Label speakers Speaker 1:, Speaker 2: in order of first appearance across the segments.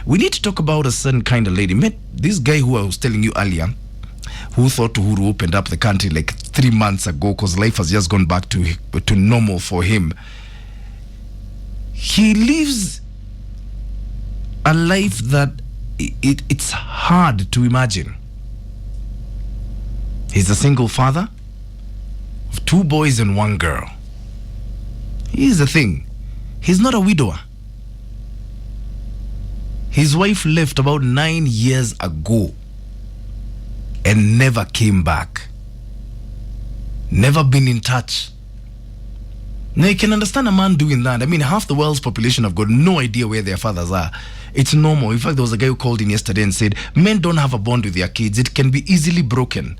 Speaker 1: We need to talk about a certain kind of lady. This guy who I was telling you earlier, who thought Uhuru opened up the country like 3 months ago because life has just gone back to normal for him. He lives a life that it's hard to imagine. He's a single father of 2 boys and 1 girl. Here's the thing. He's not a widower. His wife left about 9 years ago and never came back. Never been in touch. Now, you can understand a man doing that. I mean, half the world's population have got no idea where their fathers are. It's normal. In fact, there was a guy who called in yesterday and said, men don't have a bond with their kids. It can be easily broken.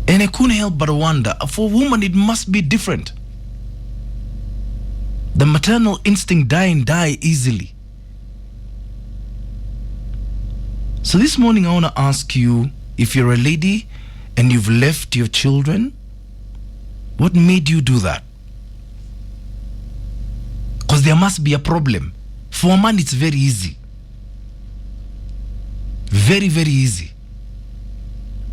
Speaker 1: And I couldn't help but wonder, for a woman, it must be different. The maternal instinct die easily. So this morning, I want to ask you, if you're a lady and you've left your children, what made you do that? Because there must be a problem. For a man, it's very easy. Very, very easy.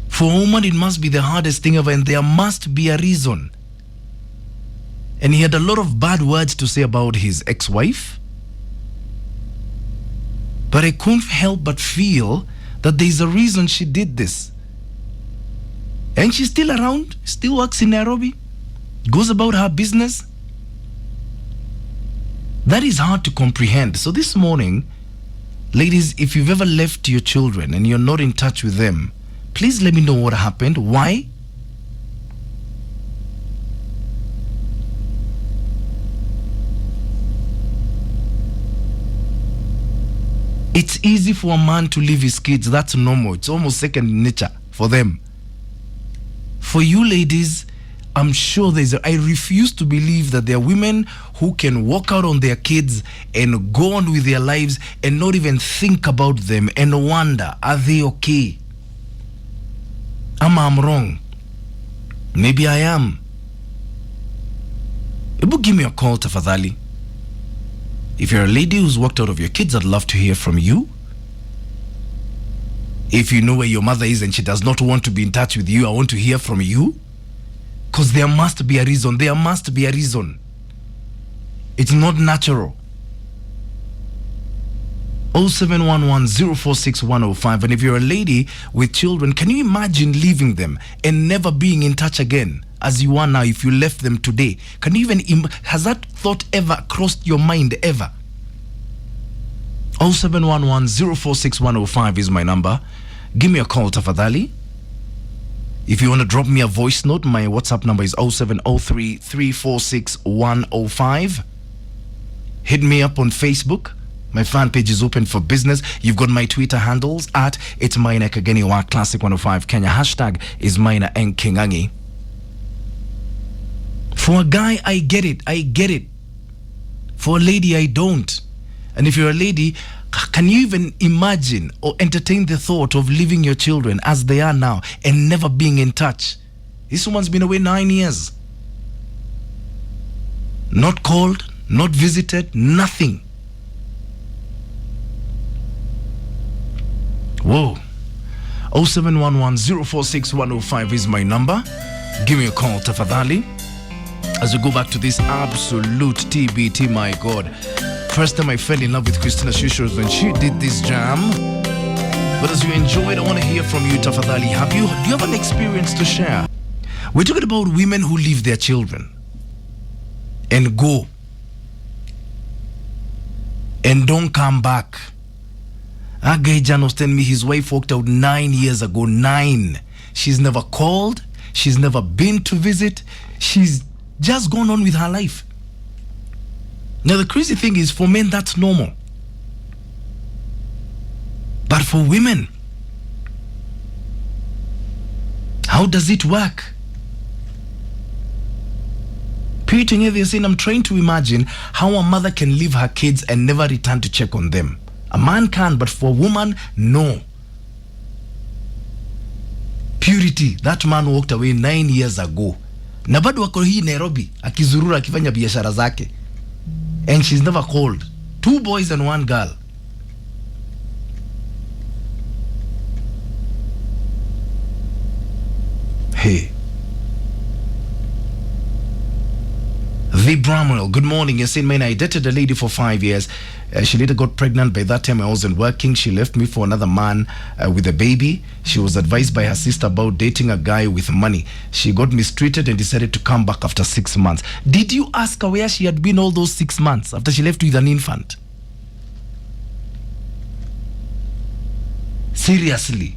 Speaker 1: For a woman, it must be the hardest thing ever, and there must be a reason. And he had a lot of bad words to say about his ex-wife. But I couldn't help but feel that there's a reason she did this. And she's still around, still works in Nairobi, goes about her business. That is hard to comprehend. So this morning, ladies, if you've ever left your children and you're not in touch with them, please let me know what happened. Why? It's easy for a man to leave his kids. That's normal. It's almost second nature for them. For you ladies, I'm sure I refuse to believe that there are women who can walk out on their kids and go on with their lives and not even think about them and wonder, are they okay? I'm wrong. Maybe I am. Give me a call, tafadhali. If you're a lady who's walked out of your kids, I'd love to hear from you. If you know where your mother is and she does not want to be in touch with you, I want to hear from you. Because there must be a reason. There must be a reason. It's not natural. 0711-046-105. And if you're a lady with children, can you imagine leaving them and never being in touch again as you are now if you left them today? Can you even, has that thought ever crossed your mind ever? 0711-046-105 is my number. Give me a call, tafadhali. If you want to drop me a voice note, my WhatsApp number is 0703-346-105. Hit me up on Facebook. My fan page is open for business. You've got my Twitter handles at it's Maina Kageni or Classic 105 Kenya. Hashtag is Maina Nkingangi. For a guy, I get it. I get it. For a lady, I don't. And if you're a lady, can you even imagine or entertain the thought of leaving your children as they are now and never being in touch? This woman's been away 9 years. Not called, not visited, nothing. Whoa. 0711-046-105 is my number. Give me a call, tafadhali. As we go back to this absolute TBT, my God. First time I fell in love with Christina Shusho was when she did this jam. But as you enjoy it, I want to hear from you, tafadhali. Do you have an experience to share? We're talking about women who leave their children and go and don't come back. A guy Jan was telling me his wife walked out 9 years ago. 9. She's never called. She's never been to visit. She's just gone on with her life. Now the crazy thing is, for men that's normal. But for women, how does it work? Peter, they're saying, I'm trying to imagine how a mother can leave her kids and never return to check on them. A man can, but for a woman, no. Purity, that man walked away 9 years ago. Na bado wako hii Nairobi, akizurura akifanya biashara zake. And she's never called. 2 boys and 1 girl. Hey. The Bramwell, good morning. Yes, in Maina, I dated a lady for 5 years. She later got pregnant. By that time, I wasn't working. She left me for another man with a baby. She was advised by her sister about dating a guy with money. She got mistreated and decided to come back after 6 months. Did you ask her where she had been all those 6 months after she left with an infant? Seriously?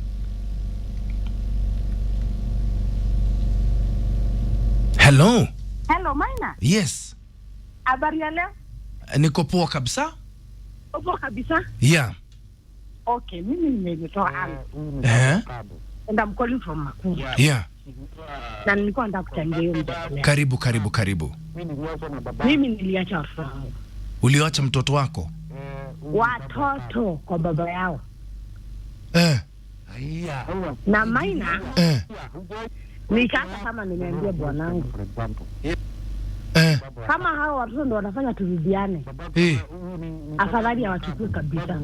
Speaker 1: Hello?
Speaker 2: Hello, Maina.
Speaker 1: Yes.
Speaker 2: Habari ya leo?
Speaker 1: Niko poa kabisa?
Speaker 2: Poa kabisa?
Speaker 1: Yeah.
Speaker 2: Okay, mimi nimetoka hapa. And I'm calling from Makuru.
Speaker 1: Yeah.
Speaker 2: Na nilikuwa nataka kuchangia hiyo mjadala.
Speaker 1: Karibu.
Speaker 2: Mimi niliacha watoto wangu.
Speaker 1: Uliacha mtoto wako?
Speaker 2: Watoto kwa baba yao. Na Maina. Nikaanza kama nimeambia bwanangu. Kama hao watoto ndio wanafanya turudiane. Afadhali hawachukue kabisa.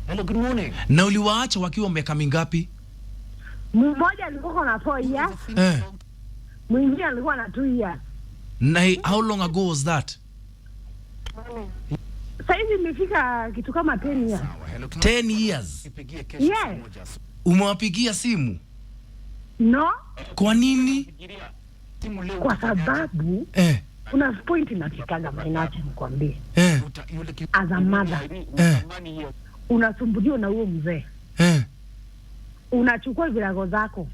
Speaker 3: Hello, good morning.
Speaker 1: Na uliwaacha wakiwa miaka mingapi?
Speaker 2: Mmoja alikuwa na 4 years. Mwingine alikuwa na 2 years.
Speaker 1: Na how long ago was that?
Speaker 2: Sasa hivi imefika kitu kama 10 years.
Speaker 1: 10 years?
Speaker 2: Yes.
Speaker 1: Umewapigia simu?
Speaker 2: No.
Speaker 1: Kwa nini?
Speaker 2: Kwa sababu kuna point inafikaga Maina, acha nikwambie. As a mother, unasumbuliwa na huo mzee. Unachukua virago zako.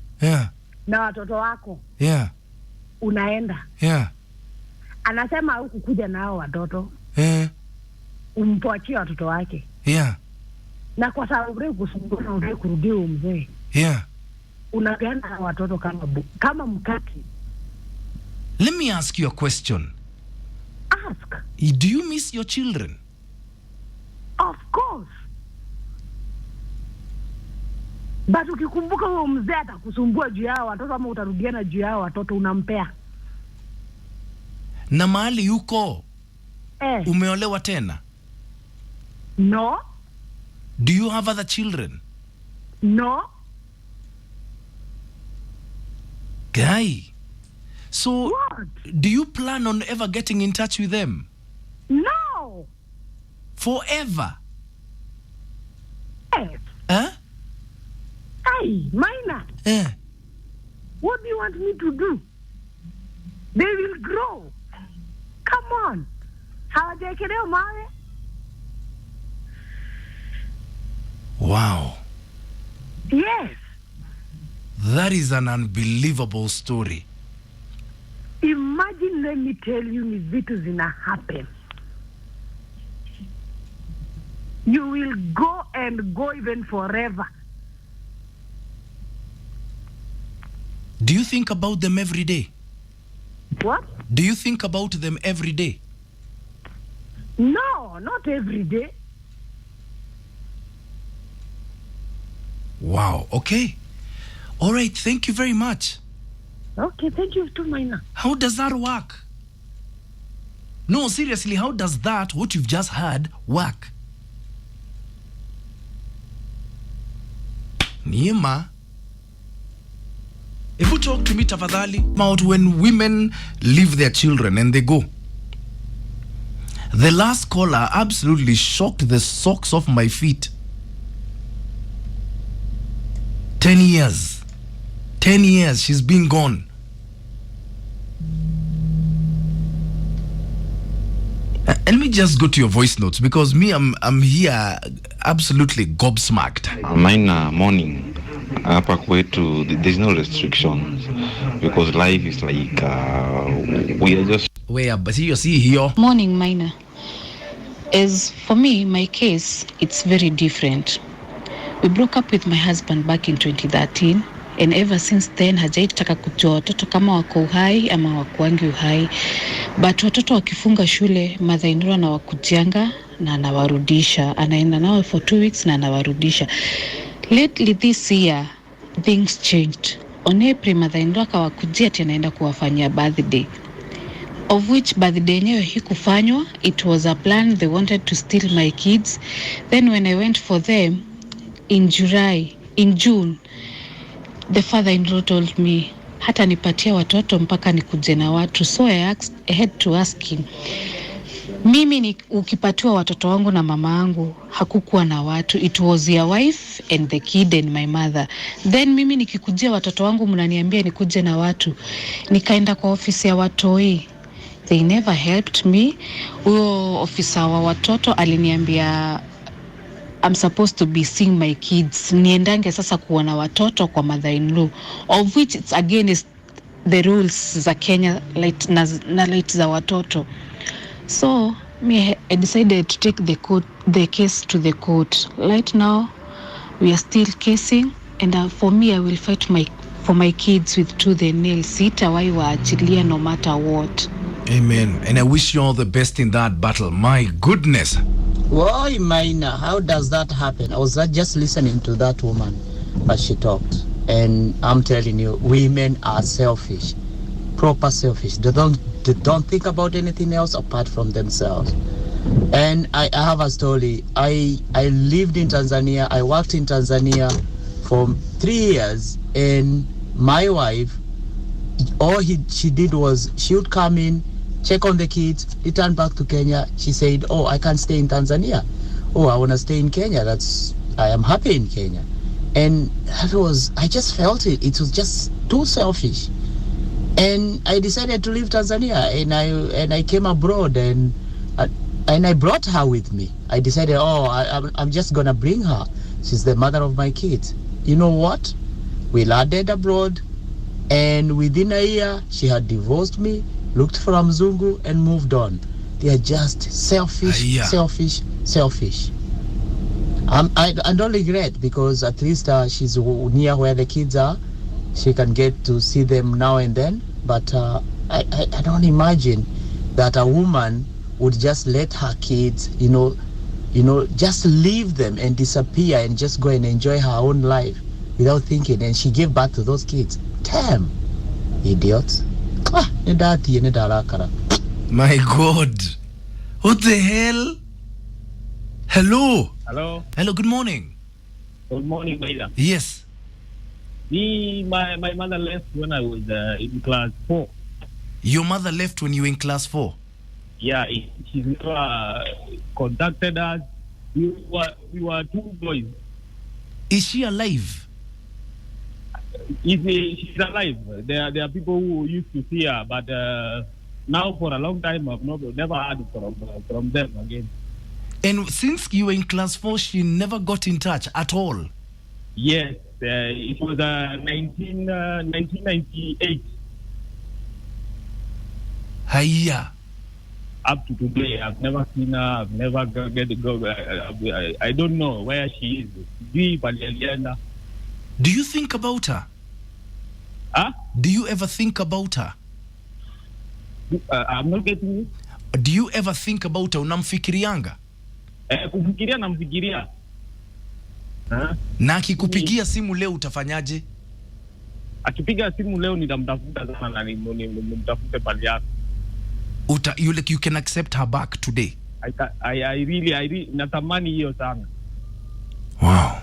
Speaker 2: Na watoto wako. Unaenda. Anasema hukukuja na hao watoto. Umpoachia watoto wake. Na kwa sababu ule kusumbua na ule kurudia huo mzee. Unapeana watoto kama mkati.
Speaker 1: Let me ask you a question.
Speaker 2: Ask.
Speaker 1: Do you miss your children?
Speaker 2: Of course. But ukikumbuka huo mzee atakusumbua juu yao watoto ama utarudiana juu yao watoto unampea.
Speaker 1: Na mahali yuko umeolewa tena?
Speaker 2: No.
Speaker 1: Do you have other children?
Speaker 2: No.
Speaker 1: Guy, so
Speaker 2: what?
Speaker 1: Do you plan on ever getting in touch with them?
Speaker 2: No.
Speaker 1: Forever?
Speaker 2: Yes. Hey, Maina. What do you want me to do? They will grow. Come on. Hawajekelea mawe.
Speaker 1: Wow.
Speaker 2: Yes.
Speaker 1: That is an unbelievable story.
Speaker 2: Imagine, let me tell you, ni vitu zina happen. You will go and go even forever.
Speaker 1: Do you think about them every day?
Speaker 2: What?
Speaker 1: Do you think about them every day?
Speaker 2: No, not every day.
Speaker 1: Wow, okay. All right, thank you very much.
Speaker 2: Okay, thank you too, Maina.
Speaker 1: How does that work? No, seriously, how does that, what you've just heard, work? Niema. If you talk to me, tafadhali, about when women leave their children and they go. The last caller absolutely shocked the socks off my feet. 10 years. 10 years she's been gone. Let me just go to your voice notes because me, I'm here absolutely gobsmacked.
Speaker 4: Maina, morning. Hapa kwetu there's no restrictions because life is like we are just
Speaker 1: but you see here.
Speaker 5: Morning, Maina. As for me, my case, it's very different. We broke up with my husband back in 2013, and ever since then hajaitaka kujua watoto kama wako uhai ama wakuangi uhai. But watoto wakifunga shule, mother-in-law anawakujianga na anawarudisha. Anaenda nao for 2 weeks na anawarudisha. Lately this year, things changed. On April, mother-in-law akawakujia ati anaenda kuwafanyia birthday. of which birthday yenyewe hikufanywa. It was a plan. They wanted to steal my kids. Then when I went for them in June, the father-in-law told me hata nipatia watoto mpaka nikuje na watu. So I had to ask him, mimi ni ukipatiwa watoto wangu na mama yangu hakukuwa na watu, it was your wife and the kid and my mother. Then mimi nikikujia watoto wangu mnaniambia nikuje na watu. Nikaenda kwa ofisi ya watoi, they never helped me. Huyo ofisa wa watoto aliniambia I'm supposed to be seeing my kids, niendange sasa kuona watoto kwa mother-in-law, of which it's against the rules za Kenya na late za watoto. So I decided to take the case to the court. Right now we are still casing, and for me I will fight for my kids with tooth and nail. Sitawahi waachilia no matter what.
Speaker 1: Amen. And I wish you all the best in that battle. My goodness.
Speaker 3: Why, Maina? How does that happen? I was just listening to that woman as she talked, and I'm telling you, women are selfish, proper selfish. They don't think about anything else apart from themselves. And I have a story. I lived in Tanzania. I worked in Tanzania for 3 years, and my wife, all she did was she would come in, check on the kids, return back to Kenya. She said, oh, I can't stay in Tanzania. Oh, I want to stay in Kenya. I am happy in Kenya. And I just felt it. It was just too selfish. And I decided to leave Tanzania, and I came abroad, and I brought her with me. I decided, I'm just going to bring her. She's the mother of my kids. You know what? We landed abroad, and within a year, she had divorced me, looked for a mzungu, and moved on. They are just selfish. I don't regret, because at least she's near where the kids are. She can get to see them now and then. But I don't imagine that a woman would just let her kids, just leave them and disappear and just go and enjoy her own life without thinking. And she gave birth to those kids. Damn, idiots. My
Speaker 1: God. What the hell? Hello. Hello, good morning.
Speaker 6: Good morning, Maina.
Speaker 1: Yes.
Speaker 6: My mother left when I was in class 4.
Speaker 1: Your mother left when you were in class 4?
Speaker 6: Yeah, she never contacted us. We were 2 boys.
Speaker 1: Is she alive?
Speaker 6: She's alive. There are people who used to see her, but now for a long time I've never heard from them again.
Speaker 1: And since you were in class 4, she never got in touch at all?
Speaker 6: Yes, it was 1998.
Speaker 1: Hiya.
Speaker 6: Up to today, I've never seen her. I've never I don't know where she is.
Speaker 1: Do you think about her?
Speaker 6: Huh?
Speaker 1: Do you ever think about her?
Speaker 6: I'm not getting you.
Speaker 1: Do you ever think about her? Unamfikirianga?
Speaker 6: Kufikiria namfikiria.
Speaker 1: Na akikupigia simu leo utafanyaje?
Speaker 6: Akipiga simu leo nitamtafuta sana na nimtafute pale yako.
Speaker 1: You can accept her back today?
Speaker 6: I really natamani hiyo sana.
Speaker 1: Wow.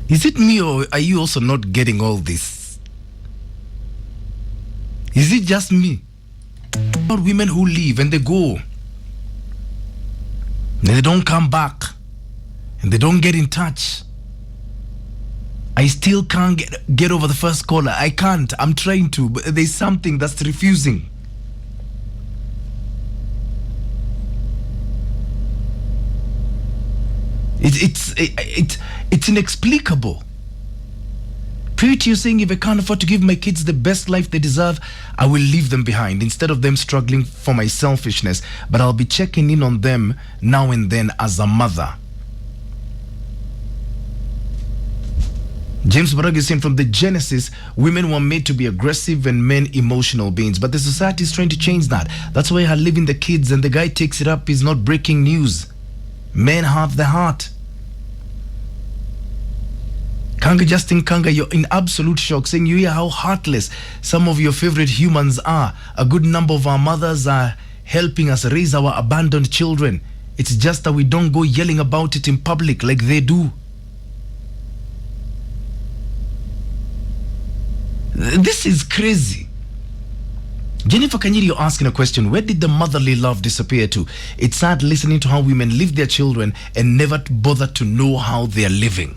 Speaker 1: Is it me, or are you also not getting all this? Is it just me? About women who leave and they go, and they don't come back, and they don't get in touch. I still can't get over the first caller. I can't. I'm trying to, but there's something that's refusing. It's inexplicable. Pretty, you're saying if I can't afford to give my kids the best life they deserve, I will leave them behind instead of them struggling for my selfishness. But I'll be checking in on them now and then as a mother. James Barag is saying from the Genesis, women were made to be aggressive and men emotional beings. But the society is trying to change that. That's why her leaving the kids and the guy takes it up is not breaking news. Men have the heart. Kanga, Justin Kanga, you're in absolute shock, saying you hear how heartless some of your favorite humans are. A good number of our mothers are helping us raise our abandoned children. It's just that we don't go yelling about it in public like they do. This is crazy. Jennifer Kanyiri, you're asking a question. Where did the motherly love disappear to? It's sad listening to how women leave their children and never bother to know how they are living.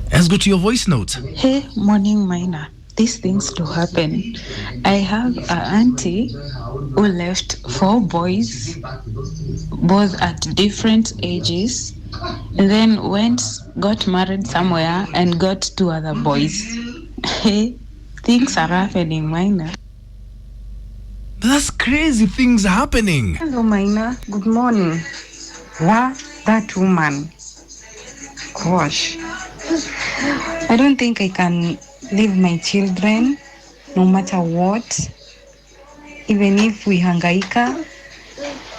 Speaker 1: Let's go to your voice notes.
Speaker 7: Hey, morning, Maina. These things do happen. I have an auntie who left 4 boys, both at different ages, and then got married somewhere and got 2 other boys. Hey, things are happening, Maina.
Speaker 1: That's crazy things happening.
Speaker 2: Hello, Maina. Good morning. Wow, that woman. Gosh. I don't think I can leave my children no matter what. Even if we hangaika,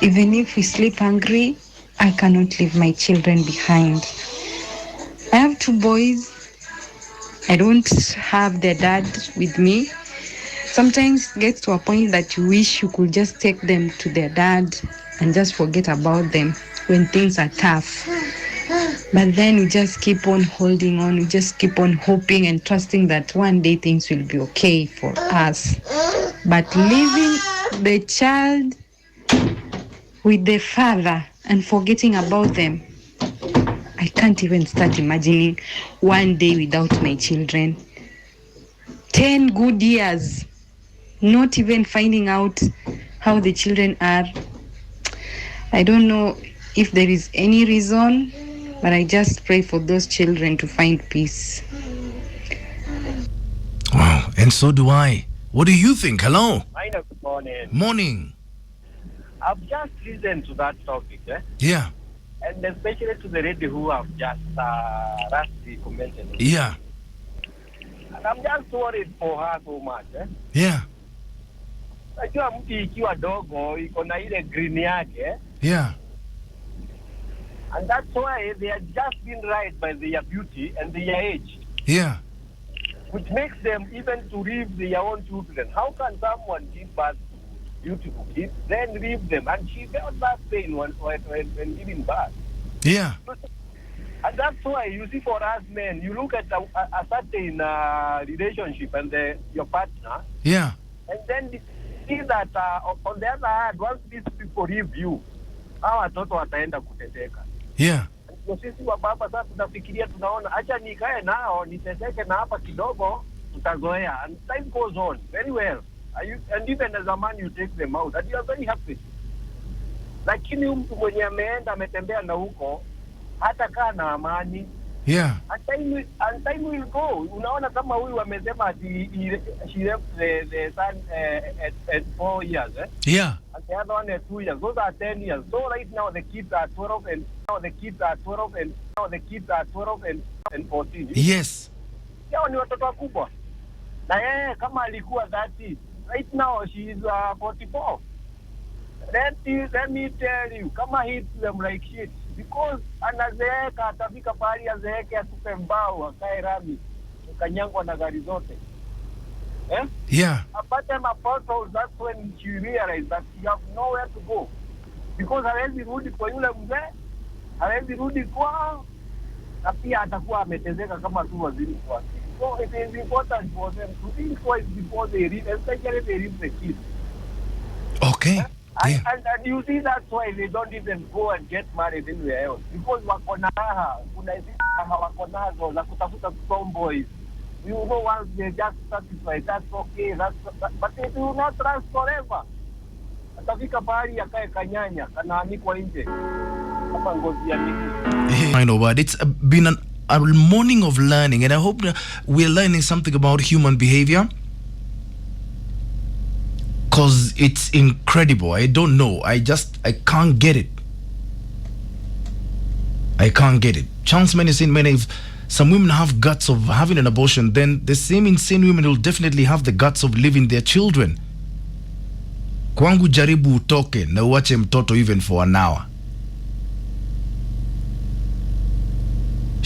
Speaker 2: even if we sleep hungry, I cannot leave my children behind. I have 2 boys. I don't have their dad with me. Sometimes it gets to a point that you wish you could just take them to their dad and just forget about them when things are tough. But then we just keep on holding on. We just keep on hoping and trusting that one day things will be okay for us. But leaving the child with the father and forgetting about them, I can't even start imagining one day without my children. 10 good years, not even finding out how the children are. I don't know if there is any reason, but I just pray for those children to find peace.
Speaker 1: Wow, and so do I. What do you think? Hello?
Speaker 8: Maina, good morning.
Speaker 1: Morning.
Speaker 8: I've just listened to that topic,
Speaker 1: Yeah.
Speaker 8: and especially to the lady who have just Rusty commented.
Speaker 1: Yeah.
Speaker 8: And I'm just worried for her so much.
Speaker 1: Yeah.
Speaker 8: Najua mtu ikiwa dogo iko na ile green yake,
Speaker 1: Yeah.
Speaker 8: and that's why they are just being right by their beauty and their age,
Speaker 1: Yeah.
Speaker 8: which makes them even to leave their own children. How can someone give birth to beautiful kids, then leave them? And she felt that pain when giving birth.
Speaker 1: Yeah.
Speaker 8: And that's why, you see, for us men, you look at a certain relationship and your partner,
Speaker 1: Yeah.
Speaker 8: and then see that on the other hand, once these people leave you, hawa watoto wataenda kuteteka.
Speaker 1: Yeah.
Speaker 8: Ndio sisi wa baba sasa tunafikiria, tunaona acha nikae nao niteseke na hapa kidogo tutazoea, and time goes on very well. And even as a man you take them out and you are very happy. Lakini mtu mwenye ameenda ametembea na huko hata kaa na amani.
Speaker 1: Yeah.
Speaker 8: And time will go. Unaona kama huyu amesema ati she left the son at 4 years,
Speaker 1: Yeah.
Speaker 8: and the other one at 2 years. Those are 10 years. So right now the kids are 12 and now the kids are 12 and now the kids are 12 and 14.
Speaker 1: Yes.
Speaker 8: Hao ni watoto wakubwa. Na yeye kama alikuwa 30, right now she is 44. Let me tell you, kama hits them like shit. Because anazeeka, atafika pahali azeeke atupe mbao, akae rami, ukanyangwa na gari zote.
Speaker 1: Yeah.
Speaker 8: Apate apostles, that's when she realized that she have nowhere to go. Because hawezi rudi kwa yule mzee, hawezi rudi kwao, na pia atakuwa ametezeka kama tu waziri kwa. So it is important for them to think twice before they read, especially they read the kids.
Speaker 1: Okay. Yeah.
Speaker 8: And you see, that's why they don't even go and get married anywhere else. Because wako na raha, kuna hizi raha wako nazo za kutafuta tomboys. You know, once they just satisfied, that's okay, but it will not last forever. Atafika pahali akae kanyanya, kanaanikwa nje. Kama ngozi ya miti.
Speaker 1: I know, but it's been a morning of learning, and I hope we're learning something about human behavior. Because it's incredible. I don't know. I can't get it. I can't get it. Chance medicine, if some women have guts of having an abortion, then the same insane women will definitely have the guts of leaving their children. Kwangu jaribu utoke na uache mtoto even for an hour.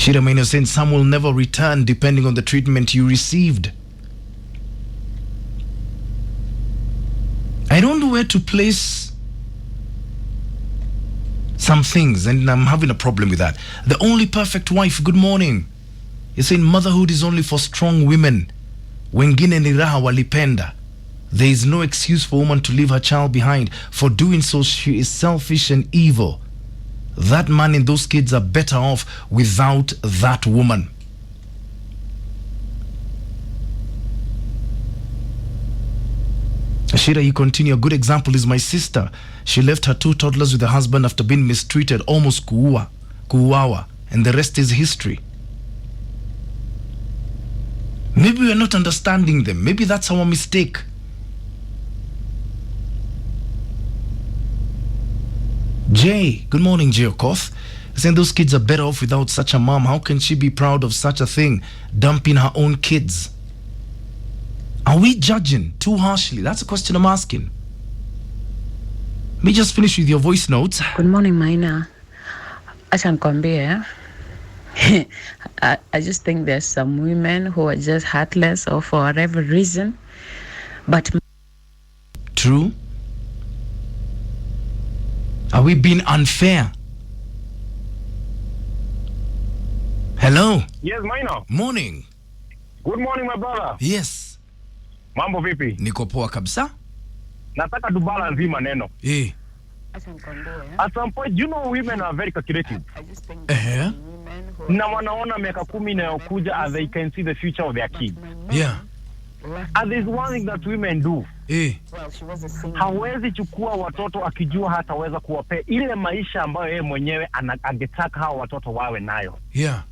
Speaker 1: Shira Maina saying some will never return depending on the treatment you received. I don't know where to place some things, and I'm having a problem with that. The only perfect wife, good morning. You're saying motherhood is only for strong women. Wengine ni raha walipenda. There is no excuse for a woman to leave her child behind. For doing so, she is selfish and evil. That man and those kids are better off without that woman. Ashira, you continue. A good example is my sister. She left her 2 toddlers with her husband after being mistreated, almost kuuawa, and the rest is history. Maybe we are not understanding them. Maybe that's our mistake. Jay, good morning, Jay Okoth. Saying those kids are better off without such a mom. How can she be proud of such a thing? Dumping her own kids. Are we judging too harshly? That's a question I'm asking. Let me just finish with your voice notes.
Speaker 9: Good morning, Maina. Acha nikwambie, I just think there's some women who are just heartless or for whatever reason. But
Speaker 1: True. Are we being unfair? Hello.
Speaker 8: Yes, Maina.
Speaker 1: Morning.
Speaker 8: Good morning, my brother.
Speaker 1: Yes.
Speaker 8: Mambo vipi?
Speaker 1: Niko poa kabisa.
Speaker 8: Nataka tu balance hii maneno.
Speaker 1: Eh.
Speaker 8: At some point, you know, women are very calculative. Na wanaona miaka 10 inayokuja as they can see the future of their kids.
Speaker 1: Yeah.
Speaker 8: And there's one thing that women do.
Speaker 1: Eh.
Speaker 8: Hawezi chukua watoto akijua hataweza kuwapea ile maisha ambayo yeye mwenyewe angetaka hao watoto wawe nayo.
Speaker 1: Yeah.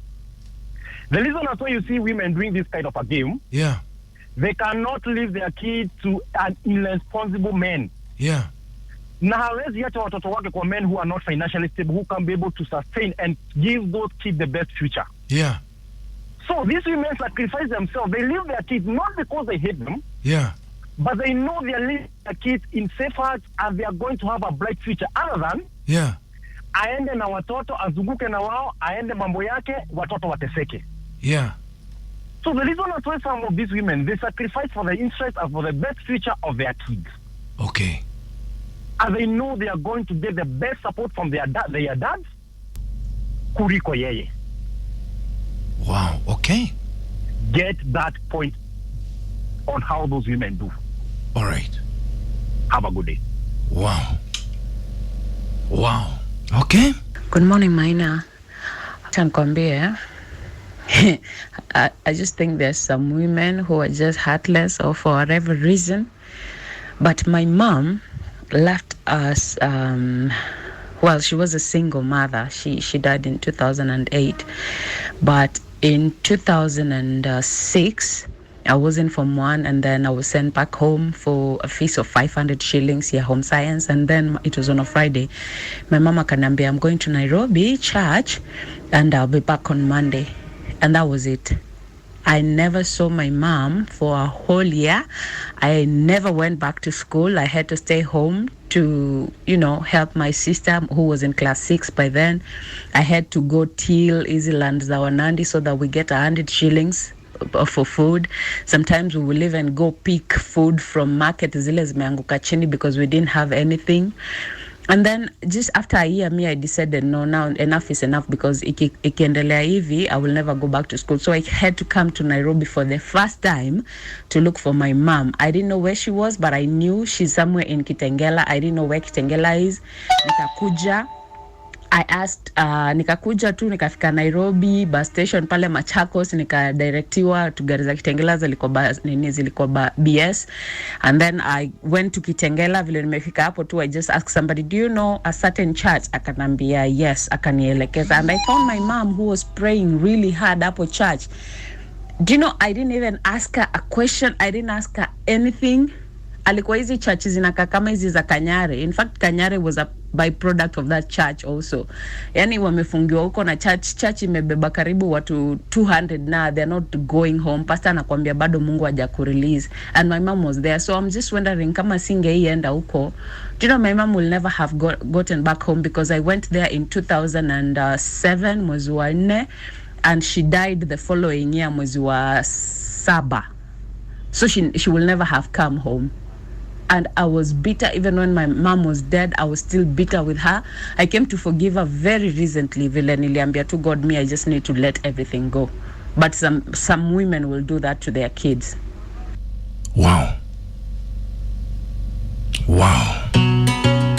Speaker 8: The reason that's why you see women doing this kind of a game.
Speaker 1: Yeah.
Speaker 8: They cannot leave their kids to an irresponsible man.
Speaker 1: Yeah.
Speaker 8: Na hawezi acha watoto wake kwa men who are not financially stable, who can be able to sustain and give those kids the best future.
Speaker 1: Yeah.
Speaker 8: So these women sacrifice themselves. They leave their kids not because they hate them.
Speaker 1: Yeah.
Speaker 8: But they know they are leaving their kids in safe hands and they are going to have a bright future. Other than,
Speaker 1: yeah,
Speaker 8: aende na watoto, azunguke na wao, aende mambo yake, watoto wateseke.
Speaker 1: Yeah.
Speaker 8: So the reason why some of these women, they sacrifice for the interest and for the best future of their kids.
Speaker 1: Okay.
Speaker 8: And they know they are going to get the best support from their dads, kuriko yeye.
Speaker 1: Wow, okay.
Speaker 8: Get that point on how those women do.
Speaker 1: All right.
Speaker 8: Have a good day.
Speaker 1: Wow. Wow. Okay.
Speaker 9: Good morning, Maina. Acha nikwambie, I just think there's some women who are just heartless or for whatever reason. But my mom left us, well, she was a single mother. She died in 2008. But in 2006, I was in Form 1 and then I was sent back home for a fees of 500 shillings here, home science. And then it was on a Friday. My mama kanambia, I'm going to Nairobi church and I'll be back on Monday. And that was it. I never saw my mom for a whole year. I never went back to school. I had to stay home to, help my sister who was in class 6 by then. I had to go till Easyland Zawanandi so that we get 100 shillings for food. Sometimes we will even go pick food from market zile zimeanguka chini because we didn't have anything. And then just after a year, I decided, no, now enough is enough because ikiendelea hivi, I will never go back to school. So I had to come to Nairobi for the first time to look for my mom. I didn't know where she was, but I knew she's somewhere in Kitengela. I didn't know where Kitengela is. Nikakuja. I asked, nikakuja tu, nikafika Nairobi, bus station pale Machakos, nikadirectiwa to gari za Kitengela zilikuwa BS. And then I went to Kitengela, vile nimefika hapo tu, I just asked somebody, do you know a certain church? Akanambia, yes, akanielekeza. And I found my mom who was praying really hard hapo church. Do you know, I didn't even ask her a question. I didn't ask her anything. Alikuwa hizi churches zinakaa kama hizi za Kanyare. In fact, Kanyare was a byproduct of that church also. Yani wamefungiwa huko na church imebeba karibu watu 200 na they're not going home. Pastor anakuambia bado Mungu hajakurelease. And my mom was there. So I'm just wondering kama singeienda huko. Do you know my mom will never have gotten back home because I went there in 2007 mwezi wa 4. and she died the following year mwezi wa 7. So she will never have come home. And I was bitter. Even when my mom was dead, I was still bitter with her. I came to forgive her very recently. Vile niliambia to God, me, I just need to let everything go. But some women will do that to their kids.
Speaker 1: Wow.